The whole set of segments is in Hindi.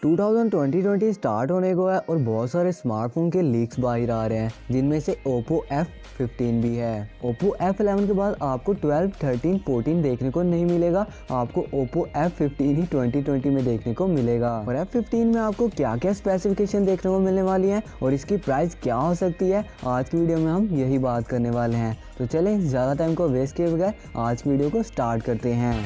2020 स्टार्ट होने को है और बहुत सारे स्मार्टफोन के लीक्स बाहर आ रहे हैं, जिनमें से Oppo F15 भी है। Oppo F11 के बाद आपको 12, 13, 14 देखने को नहीं मिलेगा, आपको Oppo F15 ही 2020 में देखने को मिलेगा। और F15 में आपको क्या क्या स्पेसिफिकेशन देखने को मिलने वाली है और इसकी प्राइस क्या हो सकती है, आज की वीडियो में हम यही बात करने वाले हैं। तो चलें ज़्यादा टाइम को वेस्ट किए बगैर आज की वीडियो को स्टार्ट करते हैं।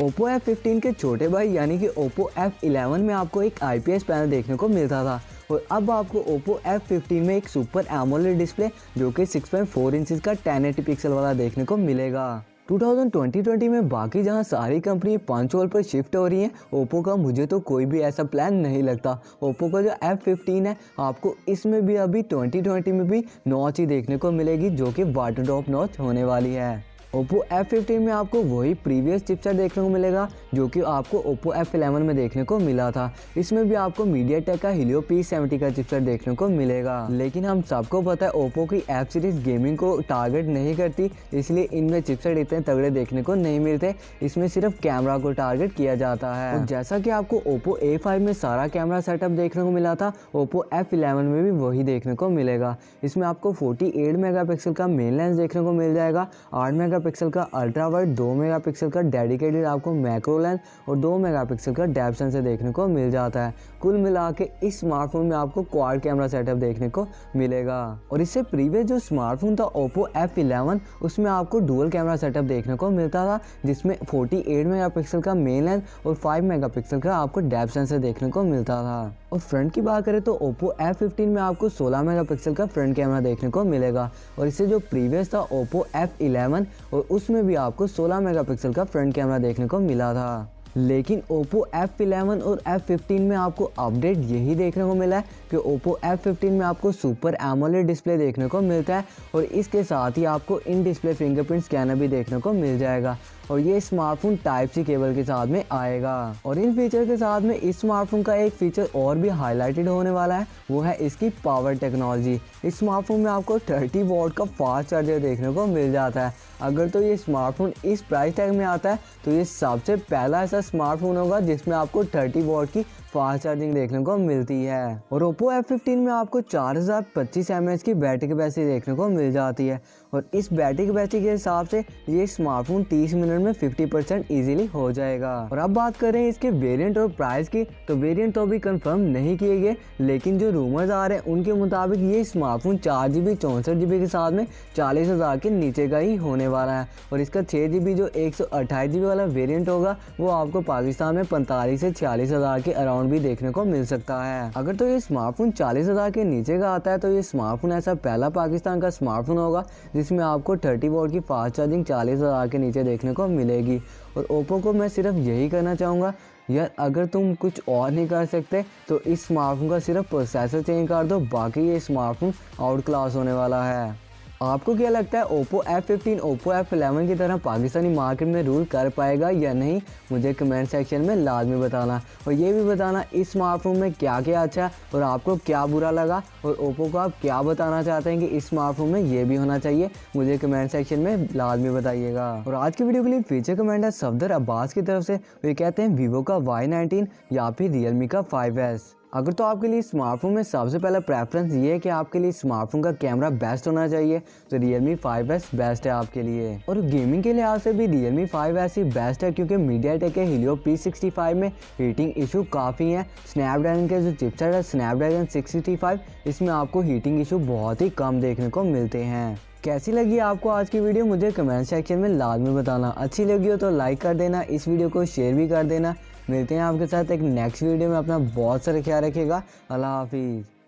Oppo F15 के छोटे भाई यानी कि Oppo F11 में आपको एक IPS पैनल देखने को मिलता था और अब आपको Oppo F15 में एक सुपर एमोलेड डिस्प्ले जो कि 6.4 इंचेस का 1080 पिक्सल वाला देखने को मिलेगा। 2020 में बाकी जहां सारी कंपनी 5 वोल्ट पर शिफ्ट हो रही हैं, Oppo का मुझे तो कोई भी ऐसा प्लान नहीं लगता। Oppo का जो F15 है आपको इसमें भी अभी 2020 में भी नॉच ही देखने को मिलेगी जो कि वाटर ड्रॉप नॉच होने वाली है। Oppo F15 में आपको वही प्रीवियस चिपसेट देखने को मिलेगा जो कि आपको Oppo F11 में देखने को मिला था। इसमें भी आपको MediaTek का Helio P70 का चिपसेट देखने को मिलेगा। लेकिन हम सबको पता है Oppo की F सीरीज गेमिंग को टारगेट नहीं करती, इसलिए इनमें चिपसेट इतने तगड़े देखने को नहीं मिलते। इसमें सिर्फ कैमरा को टारगेट किया जाता है। और जैसा कि आपको Oppo A5 में सारा कैमरा सेटअप देखने को मिला था, Oppo F11 में भी वही देखने को मिलेगा। इसमें आपको 48 मेगापिक्सल का मेन लेंस देखने को मिल जाएगा, 8 मेगापिक्सल का अल्ट्रा वाइड, 2 मेगापिक्सल का डेडिकेटेड आपको मैक्रो लेंस और 2 मेगापिक्सल का डेप्थ सेंसर देखने को मिल जाता है। कुल मिला के इस स्मार्टफोन में आपको क्वाड कैमरा सेटअप देखने को मिलेगा। और इससे प्रीवियस जो स्मार्टफोन था Oppo F11, उसमें आपको डुअल कैमरा सेटअप देखने को मिलता था, जिसमें 48 मेगापिक्सल का मेन लेंस और 5 मेगापिक्सल का आपको डेप्थ सेंसर देखने को मिलता था। और फ्रंट की बात करें तो Oppo F15 में आपको 16 मेगापिक्सल का फ्रंट कैमरा देखने को मिलेगा और इससे जो प्रीवियस था Oppo F11 और उसमें भी आपको 16 मेगापिक्सल का फ्रंट कैमरा देखने को मिला था। लेकिन Oppo F11 और F15 में आपको अपडेट यही देखने को मिला है कि Oppo F15 में आपको सुपर एमोलेड डिस्प्ले देखने को मिलता है और इसके साथ ही आपको इन डिस्प्ले फिंगरप्रिंट स्कैनर भी देखने को मिल जाएगा और ये स्मार्टफोन Type-C केबल के साथ में आएगा। और इन फीचर के साथ में इस स्मार्टफोन का एक फीचर और भी हाईलाइटेड होने वाला है, वो है इसकी पावर टेक्नोलॉजी। इस स्मार्टफोन में आपको 30 वॉट का फास्ट चार्जर देखने को मिल जाता है। अगर तो ये स्मार्टफोन इस प्राइस टैग में आता है तो ये सबसे पहला ऐसा स्मार्टफोन होगा जिसमें आपको 30 वॉट की फास्ट चार्जिंग देखने को मिलती है। और Oppo F15 में आपको 4025 mAh की बैटरी कैपेसिटी देखने को मिल जाती है और इस बैटरी कैपेसिटी के हिसाब से ये स्मार्टफोन 30 मिनट में 50% इजीली हो जाएगा। और अब बात करें इसके वेरिएंट और प्राइस की, तो वेरिएंट तो अभी कंफर्म नहीं किए गए, लेकिन जो रूमर्स आ रहे हैं उनके मुताबिक ये स्मार्टफोन 4GB 64GB के साथ में 40,000 के नीचे का ही होने वाला है। और इसका 6GB जो 128GB वाला वेरिएंट होगा वो आपको पाकिस्तान में 45 से 46,000 के अराउंड भी देखने को मिल सकता है। अगर तो ये स्मार्टफोन 40,000 के नीचे का आता है तो ये स्मार्टफोन ऐसा पहला पाकिस्तान का स्मार्टफोन होगा जिसमें आपको 30 वॉट की फास्ट चार्जिंग 40,000 के नीचे देखने को मिलेगी। और Oppo को मैं सिर्फ यही करना चाहूँगा, यार अगर तुम कुछ और नहीं कर सकते तो इस स्मार्टफोन का सिर्फ प्रोसेसर चेंज कर दो, बाकी ये स्मार्टफोन आउट क्लास होने वाला है। आपको क्या लगता है Oppo F15 Oppo F11 की तरह पाकिस्तानी मार्केट में रूल कर पाएगा या नहीं? मुझे कमेंट सेक्शन में लाजमी बताना और ये भी बताना इस स्मार्टफोन में क्या क्या अच्छा है और आपको क्या बुरा लगा और Oppo को आप क्या बताना चाहते हैं कि इस स्मार्टफोन में ये भी होना चाहिए, मुझे कमेंट सेक्शन में लाजमी बताइएगा। और आज की वीडियो के लिए फीचर कमेंट है सफदर अब्बास की तरफ से, वे कहते हैं Vivo का Y19 या फिर Realme का 5S। अगर तो आपके लिए स्मार्टफोन में सबसे पहला प्रेफरेंस ये है कि आपके लिए स्मार्टफोन का कैमरा बेस्ट होना चाहिए तो Realme 5S बेस्ट है आपके लिए। और गेमिंग के लिहाज से भी Realme 5S ही बेस्ट है क्योंकि MediaTek के Helio P65 में हीटिंग इशू काफ़ी है। स्नैपड्रैगन के जो चिपसेट है स्नैपड्रैगन 665, इसमें आपको हीटिंग इशू बहुत ही कम देखने को मिलते हैं। कैसी लगी आपको आज की वीडियो मुझे कमेंट सेक्शन में लाजमी बताना। अच्छी लगी हो तो लाइक कर देना, इस वीडियो को शेयर भी कर देना। मिलते हैं आपके साथ एक नेक्स्ट वीडियो में। अपना बहुत सारा ख्याल रखिएगा। अल्लाह हाफिज़।